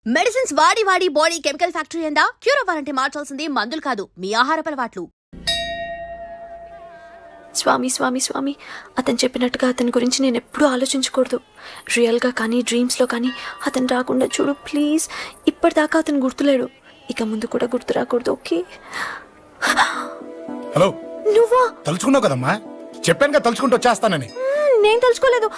Medicines వాడి వాడి body chemical factory అయిందా? క్యూర్ అవ్వాలంటే మార్చాల్సింది మందులు కాదు, మీ ఆహారపు అలవాట్లు. స్వామి స్వామి స్వామి, అతను చెప్పినట్టుగా అతని గురించి నేను ఎప్పుడూ ఆలోచించకూడదు. రియల్గా కానీ డ్రీమ్స్లో కానీ అతను రాకుండా చూడు ప్లీజ్. ఇప్పటిదాకా అతను గుర్తులేడు, ఇక ముందు కూడా గుర్తు రాకూడదు. ఓకే. హలో, నువ్వా? తలుచుకున్నావు కదమ్మా, చెప్పాను కదా తలుచుకుంటూ వచ్చేస్తానని. నేను తలుచుకోలేదు,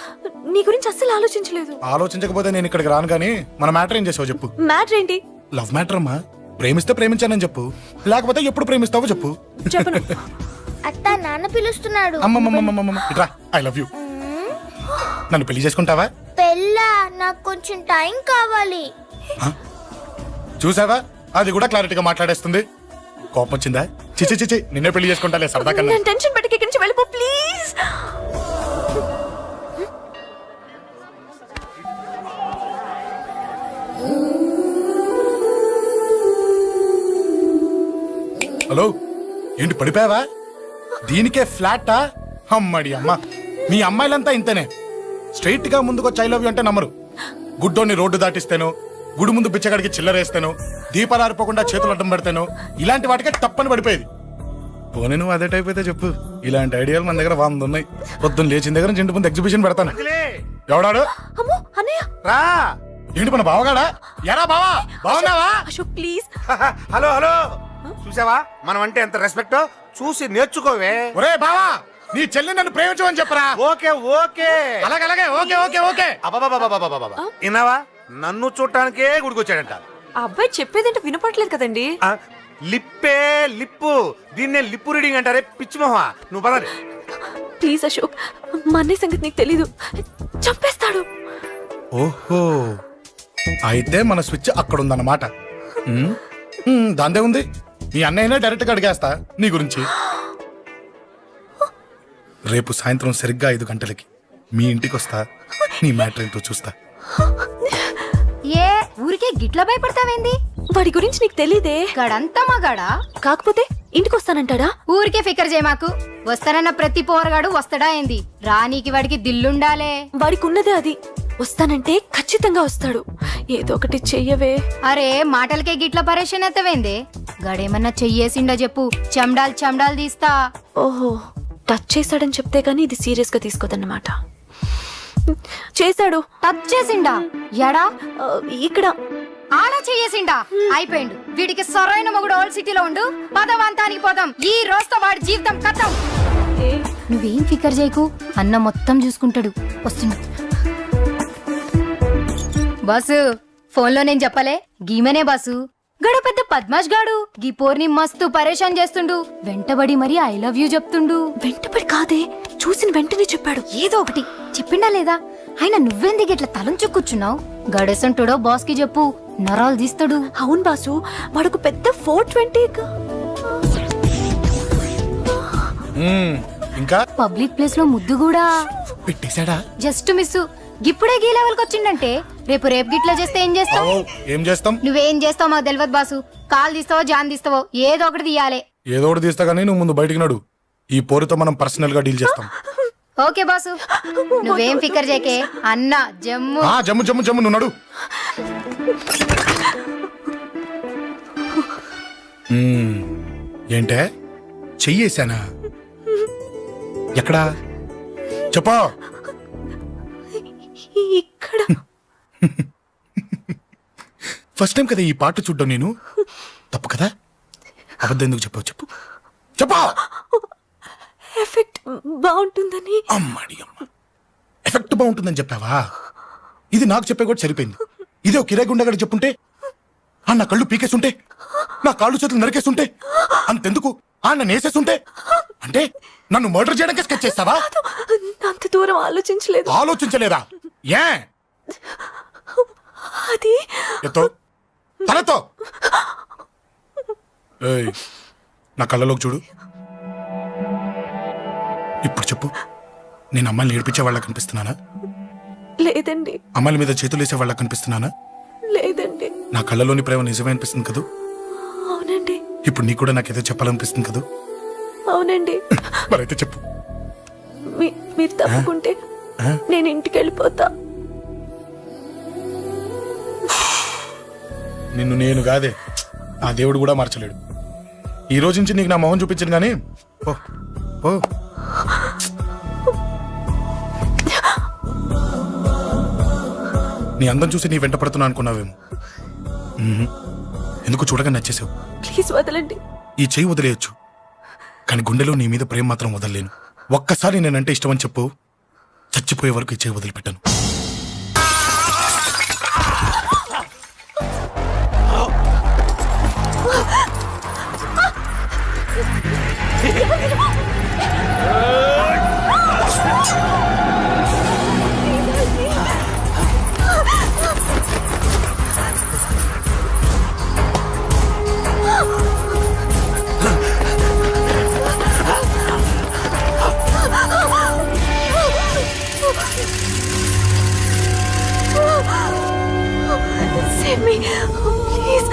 నీ గురించి అస్సలు ఆలోచించలేదు. ఆలోచించకపోతే నేను ఇక్కడికి రాను. కానీ మన మ్యాటర్ ఏం చేసావు చెప్పు. మ్యాటర్ ఏంటి? లవ్ మ్యాటర్ అమ్మా. ప్రేమిస్తే ప్రేమించానని చెప్పు, లేకపోతే ఎప్పుడు ప్రేమిస్తావో చెప్పు. చెప్పను. అత్త, నాన్న పిలుస్తున్నాడు. అమ్మమ్మమ్మమ్మమ్మ ఇట్రా, ఐ లవ్ యూ. నన్ను పెళ్లి చేసుకుంటావా? పెళ్ళా? నాకు కొంచెం టైం కావాలి. చూసావా, అది కూడా క్లారిటీగా మాట్లాడేస్తుంది. కోపం వచ్చిందా? చిచి చిచి, నిన్నే పెళ్లి చేసుకుంటాలే సరదా కన్నా. నేను టెన్షన్ పెట్టి ఇక్కడి నుంచి వెళ్ళిపో ప్లీజ్. హలో, ఏంటి పడిపోయావా? దీనికే ఫ్లాటా? అమ్మడి అమ్మ, మీ అమ్మాయిలంతా ఇంతనే. స్ట్రైట్ గా ముందుకొచ్చి ఐ లవ్ యూ అంటే నమ్మరు. గుడ్డోని రోడ్డు దాటిస్తాను, గుడి ముందు బిచ్చగాడికి చిల్లరేస్తాను, దీపాలు ఆరిపోకుండా చేతులు అడ్డం పెడతాను, ఇలాంటి వాటికే తప్పని పడిపోయేది. పోనీ నువ్వు అదే టైప్ అయితే చెప్పు. ఇలాంటి ఐడియాలు మన దగ్గర 100 ఉన్నాయి. పొద్దున్న లేచిన దగ్గర ఇంటి ముందు ఎగ్జిబిషన్ పెడతాను. ఎవడాడు? అమ్మో అన్నయ్య. రా. ఏంటి మన బావగాడా? ఎరా బావా, బావున్నావా? అశోక్ ప్లీజ్. హలో హలో, చూసావా మనం అంటే ఎంత రెస్పెక్ట్? చూసి నేర్చుకోవే. ఒరే బావా, నీ చెల్లి నన్ను ప్రేమించమని చెప్పరా. ఓకే ఓకే, అలాగే అలాగే, ఓకే ఓకే ఓకే. అబాబాబాబాబాబాబా, విన్నావా? నన్ను చూడటానికే గుడికొచ్చాడంట. ఆ అబ్బాయి చెప్పేదంటే వినపడలేదు కదండి. లిప్పే లిప్పు, దీన్నే లిప్పు రీడింగ్ అంటారే పిచ్చి మొహ. నువ్వు పదండి ప్లీజ్ అశోక్, మా అన్నయ్య సంగతి నీకు తెలీదు, చంపేస్తాడు. ఓహో, అయితే మన స్విచ్ అక్కడ ఉందన్నమాట. దాందే ఉంది, మీ అన్నయ్యనే డైరెక్ట్ గా అడిగేస్తా నీ గురించి. రేపు సాయంత్రం సరిగ్గా 5 గంటలకి మీ ఇంటికి వస్తా, నీ మ్యాటర్ ఏంటో చూస్తా. ఏ ఊరికే గిట్ల భయపడతావేంది? వాడి గురించి నీకు తెలీదే. గడంతా మగాడా? కాకపోతే ఇంటికి వస్తానంటాడా? ఊరికే ఫికర్ చేయమాకు. వస్తానన్న ప్రతి పోరగాడు వస్తాడా ఏంది? రానీకి వాడికి దిల్లుండాలే. వాడికి ఉన్నదే అది. వస్తానంటే ఖచ్చితంగా వస్తాడు. ఏదో ఒకటి చెయ్యవే. అరే, మాటలకే గిట్ల పరేషన్ ఎత్తవేంది? గడేమన్నా చెయ్యేసిండా చెప్పు, చెమ్డాల్ చెమ్డాల్ తీస్తా. ఓహో, టచ్ చేశాడని చెప్తే గానీ ఇది సీరియస్ గా తీసుకోదన్నమాట. చేశాడు. టచ్ చేసిండా? ఎడా? ఇక్కడ. ఆడా చెయ్యేసిండా? అయిపోయిండు. వీడికి సరైన మొగుడు ఓల్డ్ సిటీలో ఉండు. పదవంతానికి పోదాం. ఈ రోజుతో వాడి జీవితం కథం. నువ్వేం ఫికర్ చేయకు, అన్న మొత్తం చూసుకుంటాడు. వస్తున్నా బాసు. ఫోన్లో నేను చెప్పలే, గీమనే బాసు. గడ పెద్ద పద్మాష్ గాడు గీ పోర్ని మస్తు పరేషాన్ చేస్తుండు. వెంటబడి మరి ఐ లవ్ యూ చెప్తుండు. వెంటపడి కాదే, చూసిన వెంటనే చెప్పాడు. ఏదో ఒకటి చెప్పిండా లేదా? ఆయన నువ్వెందుకు ఇట్లా తలంచు కూర్చున్నావు? గడేసంటుడో బాస్ కి చెప్పు, నరాలు తీస్తాడు. అవును బాసు, వాడుకు పెద్ద 420. ఇంకా పబ్లిక్ ప్లేస్ లో ముద్దు కూడా పెట్టేశాడా? Just miss. ఇప్పుడే గీ లెవెల్ కి వచ్చిండంటే రేపు గిట్లా చేస్తే ఏం చేస్తావు? ఏం చేస్తాం? నువ్వేం చేస్తావు మాకు తెలియదు బాసు. కాల్ తీస్తావో జాన్ తీస్తావో ఏదో ఒకటి తీయాలి. ఏదో ఒకటి తీస్తా గానీ నువ్వు ముందు బయటికి నడు. ఈ పోరుతో మనం పర్సనల్ గా డీల్ చేస్తాం. ఓకే బాసు, నువ్వేం ఫికర్ చేకే. అన్న జమ్ము. జమ్ము జమ్ము జమ్ము, నువ్వు నడు. ఏంటే చెయ్యేశానా? ఎక్కడా చెప్పా? ఇక్కడ. ఫస్ట్ టైం కదా ఈ పాట చూడ్డం నేను. తప్పు కదా, అబద్ధం ఎందుకు చెప్పావు చెప్పు చెప్పా. ఎఫెక్ట్ బాగుంటుందని. అమ్మడి అమ్మ, ఎఫెక్ట్ బాగుంటుందని చెప్పావా? ఇది నాకు చెప్పే కూడా సరిపోయింది. ఇదే ఒక కిరాయి గుండెగాడు చెప్పుంటే, నా కళ్ళు పీకేస్తుంటే, నా కాళ్ళు చేతులు నరికేస్తుంటే, అంతెందుకు నన్ను వేసేస్తుంటే, అంటే నన్ను మర్డర్ చేయడానికి స్కెచ్ చేస్తావా? అంత దూరం ఆలోచించలేదు. ఆలోచించలేదా? ఏ అది ఎత్తో తలతో. ఏయ్, నా కళ్ళలోకి చూడు. ఇప్పుడు చెప్పు, నేను అమ్మాయిని ఏడిపించే వాళ్ళకి కనిపిస్తున్నానా? లేదండి. అమ్మాయిల మీద చేతులు వేసే వాళ్ళకి కనిపిస్తున్నానా? లేదండి. నా కళ్ళలోని ప్రేమ నిజమే అనిపిస్తుంది కదూ? అవునండి. ఇప్పుడు నీకు కూడా నాకేదో చెప్పాలనిపిస్తుంది కదూ? అవునండి. మరైతే చెప్పు. మీరు తప్పుకుంటే నేను ఇంటికి వెళ్ళిపోతా. నిన్ను నేను కాదే ఆ దేవుడు కూడా మార్చలేడు. ఈ రోజు నుంచి నీకు నా మొహం చూపించను కానీ ఓ ఓ నీ అందం చూసి నీ వెంట పడుతున్నా అనుకున్నావేమో. ఎందుకు చూడగా నచ్చేసావు. ప్లీజ్ వదలండి. ఈ చెయ్యి వదిలేయచ్చు కానీ గుండెలో నీ మీద ప్రేమ మాత్రం వదలలేను. ఒక్కసారి నేనంటే ఇష్టమని చెప్పు, చచ్చిపోయే వరకు ఈ చెయ్యి వదిలిపెట్టాను. Save me, please.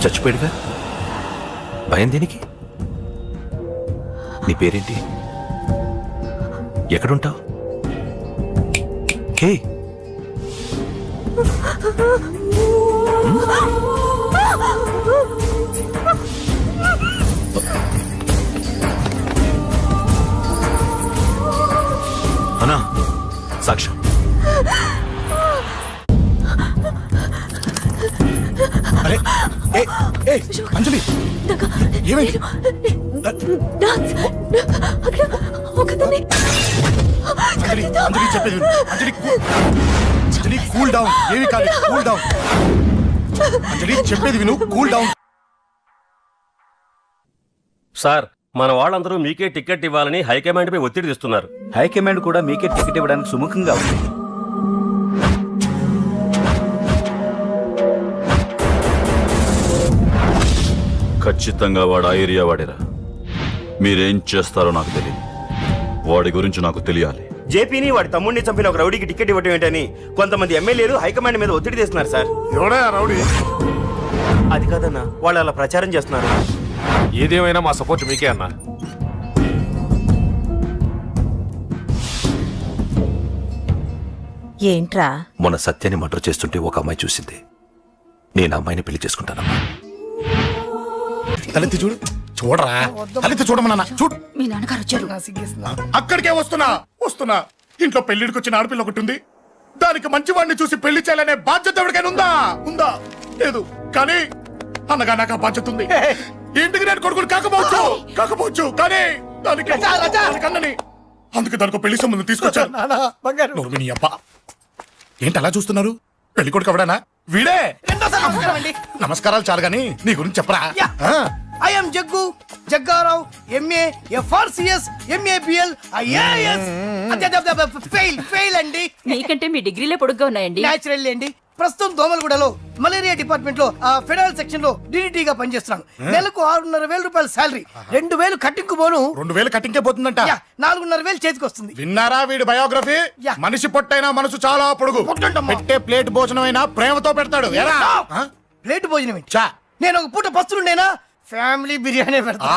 చచ్చిపోయాడుగా, భయం దేనికి? నీ పేరేంటి? ఎక్కడుంటావు? హే, అన్నా సాక్ష్యం. అరే ఏ ఏ అంజలి ఏమైంది? అంజలి అంజలి చెప్పేది విను. అంజలి అంజలి కూల్ డౌన్. ఏమి కాదు, కూల్ డౌన్. అంజలి చెప్పేది విను, కూల్ డౌన్. సార్, మన వాళ్ళందరూ మీకే టికెట్ ఇవ్వాలని హైకమాండ్ పై ఒత్తిడి తెస్తున్నారు. హైకమాండ్ కూడా మీకే టికెట్ ఇవ్వడానికి సుముఖంగా ఉంది. ఖచ్చితంగా వాడు ఆ ఏరియా వాడేరా. మీరేం చేస్తారో నాకు తెలియదు, వాడి గురించి నాకు తెలియాలి. జేపీని వాడి తమ్ముడిని చంపిన ఒక రౌడీకి టికెట్ ఇవ్వటం ఏంటని కొంతమంది ఎమ్మెల్యేలు హైకమాండ్ మీద ఒత్తిడి తెస్తున్నారు సార్. ఎవడా రౌడీ? అది కాదన్నా, వాళ్ళు అలా ప్రచారం చేస్తున్నారు. ఏదేమైనా మా సపోర్ట్ మీకే అన్నా. ఏంట్రా? మొన్న సత్యాన్ని మర్డర్ చేస్తుంటే ఒక అమ్మాయి చూసింది. నేను ఆ అమ్మాయిని పెళ్లి చేసుకుంటానమ్మా. తలెత్తి చూడు. చూడరా, తలెత్తి చూడమన్నా. చూడు, మీ నాన్నగారు వచ్చారు. అక్కడికే వస్తున్నా వస్తున్నా. ఇంట్లో పెళ్లిడికి వచ్చిన ఆడపిల్ల ఒకటి ఉంది. దానికి మంచి వాడిని చూసి పెళ్లి చేయాలనే బాధ్యత ఎవరికైనా ఉందా? ఉందా? లేదు. కానీ అన్నగా నాకు ఆ బాధ్యత ఉంది. ఇంటికి నేను కొడుకుని కాకపోవచ్చు కానీ దానికి అన్నని, అందుకే దానికి పెళ్లి సంబంధం తీసుకొచ్చాను. నోర్మిని అబ్బా, ఏంటి అలా చూస్తున్నారు? పెళ్లి కొడుకు ఎవడానా? వీడే. నమస్కారాలు చాలు గాని నీ గురించి చెప్పరా. I'm Jaggu Jaggarao, MA FRCS, MABL, IAS. Fail అండి. మీకంటే మీ డిగ్రీలే పొడుగ్గా ఉన్నాయండి. న్యాచురల్ అండి. ప్రస్తుతం దోమలగూడలో మలేరియా డిపార్ట్మెంట్ లో ఫెడరల్ సెక్షన్ లో డిడిటీగా పనిచేస్తున్నాను. నెలకు 6,500 రూపాయల శాలరీ, 2,000 కట్టింగ్ పోను. 2,000 కట్టింకే పోతుందంట. 4,500 చేతికి వస్తుంది. విన్నారా వీడి బయోగ్రఫీ? మనిషి పొట్టైనా మనసు చాలా పొడుగు. పెట్టే ప్లేట్ భోజనం అయినా ప్రేమతో పెడతాడు. ప్లేట్ భోజనం ఏంటి? నేను ఒక పూట పస్తులుండేనా ఫ్యామిలీ బిర్యానీ పెడతా.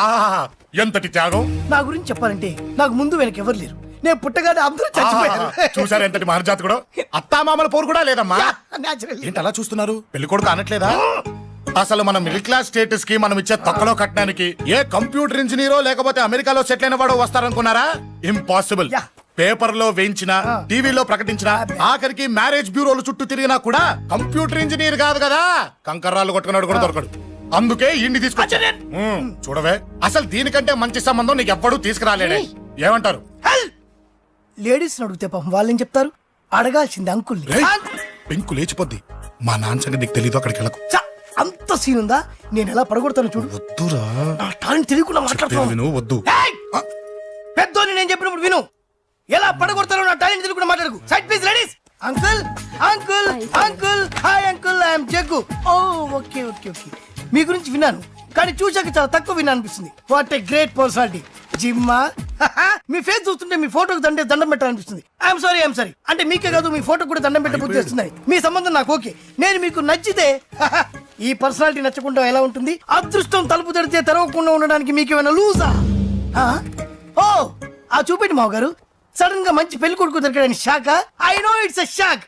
ఎంతటి త్యాగం! నా గురించి చెప్పాలంటే నాకు ముందు వెనక ఎవరు లేరు. నేను పుట్టగానే అందరూ చచ్చిపోయారు. చూసారు ఎంతటి మహర్జాత్ కూడా. అత్తామామల పోరు కూడా లేదమ్మా. న్యాచురల్. ఏంటి అలా చూస్తున్నారు? పెళ్లి కొడుకు అనట్లేదా? అసలు మన మిడిల్ క్లాస్ స్టేటస్ కి మనం ఇచ్చే తక్కువ కట్టడానికి ఏ కంప్యూటర్ ఇంజనీరో లేకపోతే అమెరికాలో సెటిల్ అయిన వాడు వస్తారనుకున్నారా? ఇంపాసిబుల్. పేపర్ లో వేయించిన, టీవీలో ప్రకటించిన, ఆఖరికి మ్యారేజ్ బ్యూరోలు చుట్టూ తిరిగినా కూడా కంప్యూటర్ ఇంజనీర్ కాదు కదా, కంకర్రాలు కొట్టుకున్నాడు కూడా దొరకడు. అందుకే ఇండి తీసుకొచ్చా. చూడవే, అసలు దీనికంటే మంచి సంబంధం నీకు ఎవ్వడూ తీసుకురాలేడే. ఏమంటారు? లేడీస్ అడిగితే పాపం వాళ్ళేం చెప్తారు? అడగాల్సింది అంకుల్. పెంకు లేచిపోద్ది. మా నాన్న సంగతి నీకు తెలీదు. అక్కడికి వెళ్ళకు. అంత సీన్ ఉందా? నేను ఎలా పడగొడతాను చూడు. వద్దురా, నా టాలెంట్ తెలియకుండా మాట్లాడుతున్నాను. వద్దు. పెద్దోని నేను చెప్పినప్పుడు విను. ఎలా పడగొడతానో నా టాలెంట్ తెలియకుండా మాట్లాడకు. Side please ladies. Uncle uncle uncle hi uncle I'm Jaggu oh okay okay okay మీ గురించి విన్నాను కానీ చూశాక చాలా తక్కువ విన్నా అనిపిస్తుంది వాట్ ఏ గ్రేట్ పర్సనాలిటీ జిమ్మా మీ ఫేస్ చూస్తుంటే మీ ఫోటోకి దండం పెట్టాలనిపిస్తుంది ఐఎమ్ సారీ అంటే మీకే కాదు మీ ఫోటో కూడా దండం పెట్టబుద్ధి చేస్తున్నాయి మీ సంబంధం నాకు ఓకే నేను మీకు నచ్చితే ఈ పర్సనాలిటీ నచ్చకుండా ఎలా ఉంటుంది అదృష్టం తలుపు తెరితే తెరవకుండా ఉండడానికి మీకేమైనా లూజా ఓ ఆ చూపెట్టి మావ గారు సడన్ గా మంచి పెళ్లి కొడుకు దొరికాడని shock I know it's a shock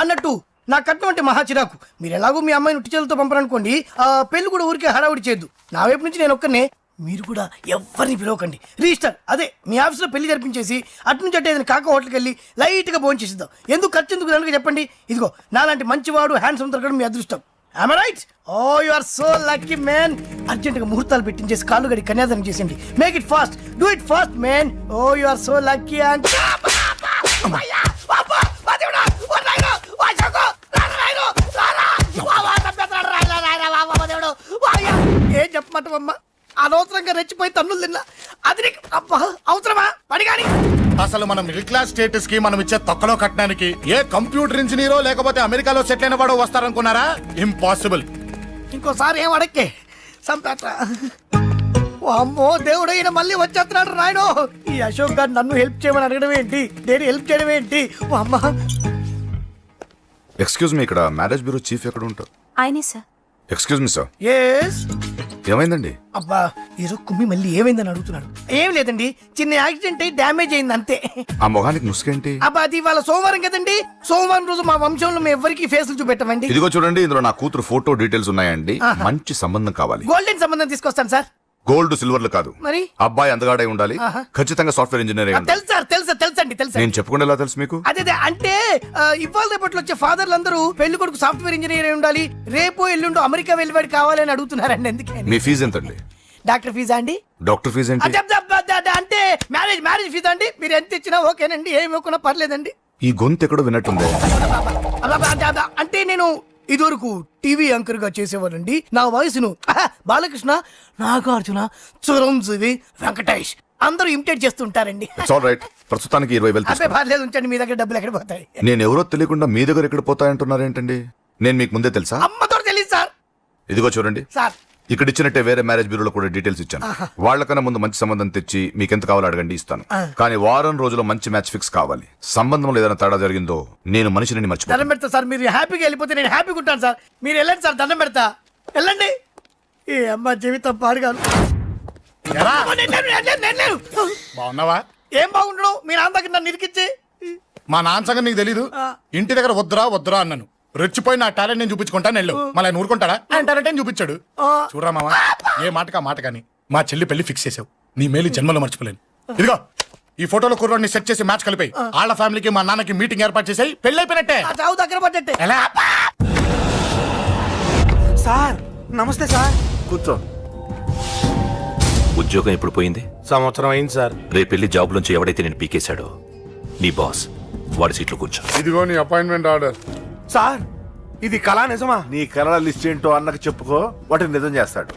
అన్నట్టు నా కట్నం అంటే మహా చిరాకు మీరు ఎలాగో మీ అమ్మాయిని ఉట్టి చేతులతో పంపరనుకోండి ఆ పెళ్లి కూడా ఊరికే హడావుడి చేయొద్దు నా వైపు నుంచి నేను ఒక్కనే మీరు కూడా ఎవరిని పిలవకండి రిజిస్టర్ అదే మీ ఆఫీస్లో పెళ్లి జరిపించేసి అటు నుంచి అంటే ఏదైనా కాక హోటల్కి వెళ్ళి లైట్ గా భోజనం చేసిద్దాం ఎందుకు ఖర్చు ఎందుకు కనుక చెప్పండి ఇదిగో నాలాంటి మంచివాడు హ్యాండ్సమ్ దొరకడం మీ అదృష్టం am I right oh you are so lucky man urgent గా ముహూర్తాలు పెట్టించేసి కాళ్ళు గడి కన్యాదానం చేసేయండి make it fast do it fast man oh you are so lucky and ఏం చెప్పమంటావమ్మా అనవసరంగా రెచ్చిపోయి తన్నులు తిన్నా అది నీకు అబ్బా అవసరమా పడిగాని అసలు మన మిడిల్ క్లాస్ స్టేటస్ కి మనం ఇచ్చే తొక్కలో కట్టడానికి ఏ కంప్యూటర్ ఇంజనీరో లేకపోతే అమెరికాలో సెటిల్ అయిన వాడు వస్తారనుకున్నారా ఇంపాసిబుల్ ఇంకోసారి ఏం అడక్కే సంపేట అమ్మో దేవుడు ఈయన మళ్ళీ వచ్చేస్తున్నాడు రాయడు ఈ అశోక్ గారు నన్ను హెల్ప్ చేయమని అడగడం ఏంటి నేను హెల్ప్ చేయడం ఏంటి ఓ అమ్మ ఎక్స్క్యూజ్ మీ ఇక్కడ మ్యారేజ్ బ్యూరో చీఫ్ ఎక్కడ ఉంటారు ఆయనే sir excuse me sir yes ఏమైందండి అబ్బా ఈరోజు కుమ్మి మళ్ళీ ఏమైందని అడుగుతున్నాడు ఏం లేదండి చిన్న యాక్సిడెంట్ అయి డ్యామేజ్ అయింది అంతే ఆ మొహానికి ముసుకేంటి అబ్బా అది ఇవాళ సోమవారం కదండి సోమవారం రోజు మా వంశంలో మేము ఎవరికి ఫేసులు చూపెట్టమండి ఇదిగో చూడండి ఇందులో నా కూతురు ఫోటో డీటెయిల్స్ ఉన్నాయండి మంచి సంబంధం కావాలి గోల్డెన్ సంబంధం తీసుకొస్తాను సార్ గోల్డ్ సిల్వర్లు కాదు మరి అబ్బాయి అందగాడై ఉండాలి ఖచ్చితంగా సాఫ్ట్వేర్ ఇంజనీర్ అయి ఉండాలి తెలుసు సార్ తెలుసండి తెలుసండి నేను చెప్పకుండా ఎలా తెలుసు మీకు అదే అంటే ఇవాళ రేపట్లో వచ్చే ఫాదర్లు అందరూ పెళ్లి కొడుకు సాఫ్ట్వేర్ ఇంజనీర్ అయి ఉండాలి రేపు ఎల్లుండో అమెరికా వెళ్ళివాడు కావాలని అడుగుతున్నారండి ఎందుకని మీ ఫీజు ఎంతండి డాక్టర్ ఫీజా అండి డాక్టర్ ఫీజు ఏంటి అంటే మ్యారేజ్ ఫీజా అండి మీరు ఎంత ఇచ్చినా ఓకేనండి ఏమి ఇవ్వకున్నా పర్లేదండి ఈ గొంతు ఎక్కడో విన్నట్టుంది అంటే నేను ఇదివరకు టీవీ యాంకర్ గా చేసేవాడండి నా వయసును బాలకృష్ణ నాగార్జున చిరంజీవి వెంకటేష్ అందరూ ఇమిటేట్ చేస్తుంటారండి ఇట్స్ ఆల్ రైట్ ప్రస్తుతానికి 20,000 అబ్బే పర్లేదు ఉంచండి మీ దగ్గర డబ్బులు ఎక్కడ పోతాయి నేను ఎవరో తెలియకుండా మీ దగ్గర ఎక్కడ పోతాయంటున్నారు ఏంటండి నేను మీకు ముందే తెలుసా అమ్మతో తెలియదు సార్ ఇదిగో చూడండి సార్ ఇక్కడ ఇచ్చినట్టే వేరే మ్యారేజ్ బ్యూరోలో కూడా డీటెయిల్స్ ఇచ్చాను వాళ్ళకన్నా ముందు మంచి సంబంధం తెచ్చి మీకు ఎంత కావాలో అడగండి ఇస్తాను కానీ వారం రోజుల్లో మంచి మ్యాచ్ ఫిక్స్ కావాలి సంబంధంలో ఏదైనా తేడా జరిగిందో నేను మనిషిని మర్చిపోతాను దండం పెడతా సార్ మీరు హ్యాపీగా వెళ్ళిపోతే నేను హ్యాపీగా ఉంటాను సార్ మీరు వెళ్ళండి సార్ దండం పెడతా వెళ్ళండి ఏ అమ్మ జీవితం పాడుగాను బాగున్నావా ఏం బాగుండడం మీ నాన్న దగ్గర నన్ను ఇరికిచ్చి మా నాన్న సంగతి నీకు తెలీదు ఇంటి దగ్గర వద్దురా అన్నాను రెచ్చిపోయి నా టాలెంట్ నేను చూపించుకుంటాను వెళ్ళు మళ్ళీ ఆయన ఊరుకుంటాడా ఆయన టాలెంట్ చూపించాడు చూడరా మావా ఏ మాటకా మాట కానీ మా చెల్లి పెళ్లి ఫిక్స్ చేసావు నీ మేలు జన్మలో మర్చిపోలేను ఇదిగో ఈ ఫోటోలో కుర్రాడిని సెట్ చేసి మ్యాచ్ కలిపాయి వాళ్ళ ఫ్యామిలీకి మా నాన్నకి మీటింగ్ ఏర్పాటు చేసాయి పెళ్లి అయిపోయినట్టే చావు దగ్గర పడ్డట్టే ఎలా సార్ నమస్తే సార్ కూర్చో. ఉద్యోగం ఎప్పుడు పోయింది? సంవత్సరం అయింది సార్. రేపెళ్ళి జాబ్ నుంచి ఎవడైతే నేను పీకేశాడో నీ బాస్ వాడి సీట్లో కూర్చో. ఇదిగో నీ అపాయింట్మెంట్ ఆర్డర్. సార్ ఇది కళా నిజమా? నీ కళల లిస్ట్ ఏంటో అన్నకు చెప్పుకో, వాటిని నిజం చేస్తాడు.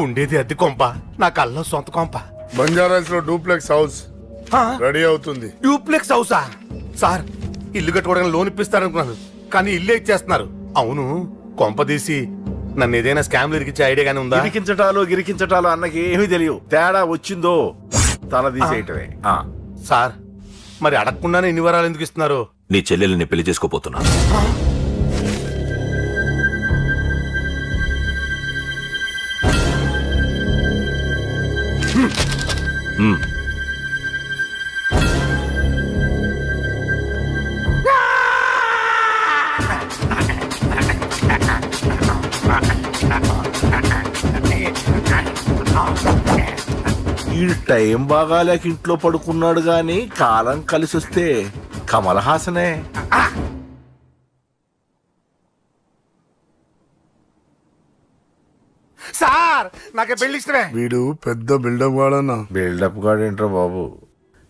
ఉండేది అద్దె కొంప, నా కళ్ళలో సొంత కొంప. బంజారాస్ లో డూప్లెక్స్ హౌస్ రెడీ అవుతుంది. డూప్లెక్స్ హౌసా? సార్ ఇల్లు కట్టుకోవడానికి లోన్ ఇప్పిస్తారనుకున్నాను, కానీ ఇల్లే ఇచ్చేస్తున్నారు. అవును, కొంప తీసి నన్ను ఏదైనా స్కామ్ ఇరికించే ఐడియా గానీ ఉందా? గిరికించటాలు అన్నకి ఏమీ తెలియదు. తేడా వచ్చిందో తల తీసేయటమే. సార్ మరి అడగకుండానే ఇన్ని వరాలు ఎందుకు ఇస్తున్నారు? నీ చెల్లెల్ని పెళ్లి చేసుకోపోతున్నా. ఈ టైం బాగాలేక ఇంట్లో పడుకున్నాడు గాని కాలం కలిసి వస్తే కమల్ హాసనే. సార్ నాకే పెళ్లి ఇష్టమే. వీడు పెద్ద బిల్డప్ వాడన్నా. బిల్డప్ గాడేంట్రా బాబు,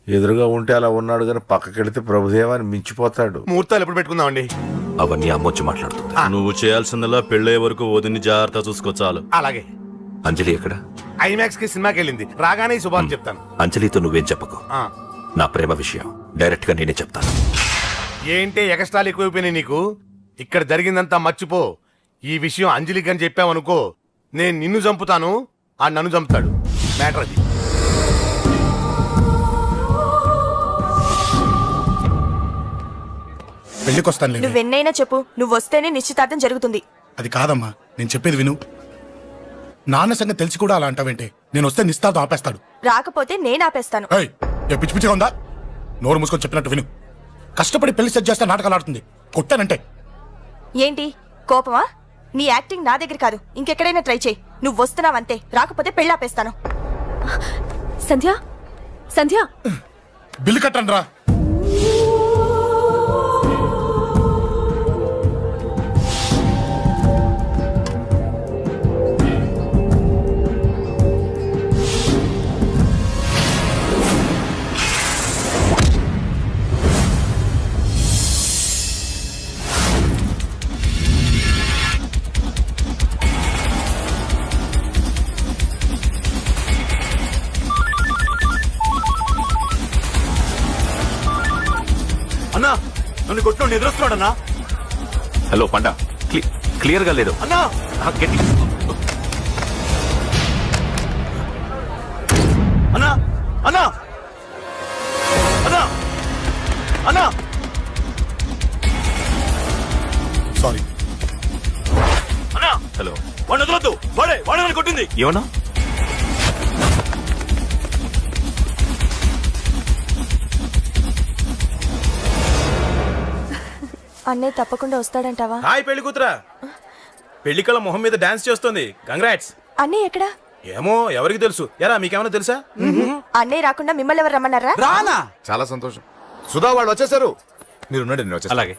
ఎదురుగా ఉంటే అలా ఉన్నాడు గాని పక్కకెడితే ప్రభుదేవాన్ని మించిపోతాడు. ముహూర్తాలు ఎప్పుడు పెట్టుకుందామండి? అవన్నీ అమ్మొచ్చి మాట్లాడుతుంది. నువ్వు చేయాల్సిందల్లా పెళ్ళే వరకు వదిని జాగ్రత్త చూసుకో చాలు. అలాగే. అంజలి ఎక్కడ? ఐమాక్స్ కి సినిమాకి వెళ్ళింది, రాగానే ఈ శుభాన్ని చెప్తాను. అంజలితో నువ్వేం చెప్పకు. నా ప్రేమ విషయం డైరెక్ట్ గా నేనే చెప్తాను. ఏంటి ఎగస్ట్రాలు ఎక్కువైపోయినాయి నీకు? ఇక్కడ జరిగిందంతా మర్చిపో. ఈ విషయం అంజలికి అని చెప్పావనుకో, నేను నిన్ను చంపుతాను, ఆ నన్ను చంపుతాడు. మ్యాటర్ అది. పెళ్లికి వస్తాను. నువ్వెన్నైనా చెప్పు, నువ్వు వస్తేనే నిశ్చితార్థం జరుగుతుంది. అది కాదమ్మా, నేను చెప్పేది విను. నాన్న సంగతి తెలిసి కూడా అలా అంటావేంటే? నేను వస్తే నిస్తార్థం ఆపేస్తాడు. రాకపోతే నేను ఆపేస్తాను. ఏయ్, ఏ పిచ్చి పిచ్చిగా ఉందా? నోరు మూసుకొని చెప్పినట్టు విను. కష్టపడి పెళ్లి సెట్ చేస్తే నాటకాలు ఆడుతుంది. కొట్టానంటే ఏంటి కోపమా? నీ యాక్టింగ్ నా దగ్గర కాదు, ఇంకెక్కడైనా ట్రై చేయి. నువ్వు వస్తున్నావంతే, రాకపోతే పెళ్ళి ఆపేస్తాను. సంధ్య, సంధ్య, బిల్లు కట్టండి రా. అన్నా నన్ను కొట్టు ఎదురొస్తున్నాడన్నా. హలో పండా, క్లియర్ గా లేదు. అన్నా గట్టి. అన్నా అన్నా అన్నా అన్నా సారీ. అన్నా హలో, వాడిని వదలొద్దు. వాడే నన్ను కొట్టింది. ఏమన్నా? అన్నయ్య తప్పకుండా వస్తాడంటావా? హాయ్ పెళ్లి కూతురా, పెళ్లి కళ మొహం మీద డాన్స్ చేస్తుంది. కంగ్రాట్స్. అన్నయ్య ఎక్కడా? ఏమో ఎవరికి తెలుసు. ఎరా మీకేమైనా తెలుసా? అన్నయ్య రాకుండా మిమ్మల్ని ఎవరు రమ్మన్నారా? రానా? చాలా సంతోషం. సుధా వాళ్ళు వచ్చేసారు. మీరు ఉండండి, నేను వచ్చేస్తాను. అలాగే.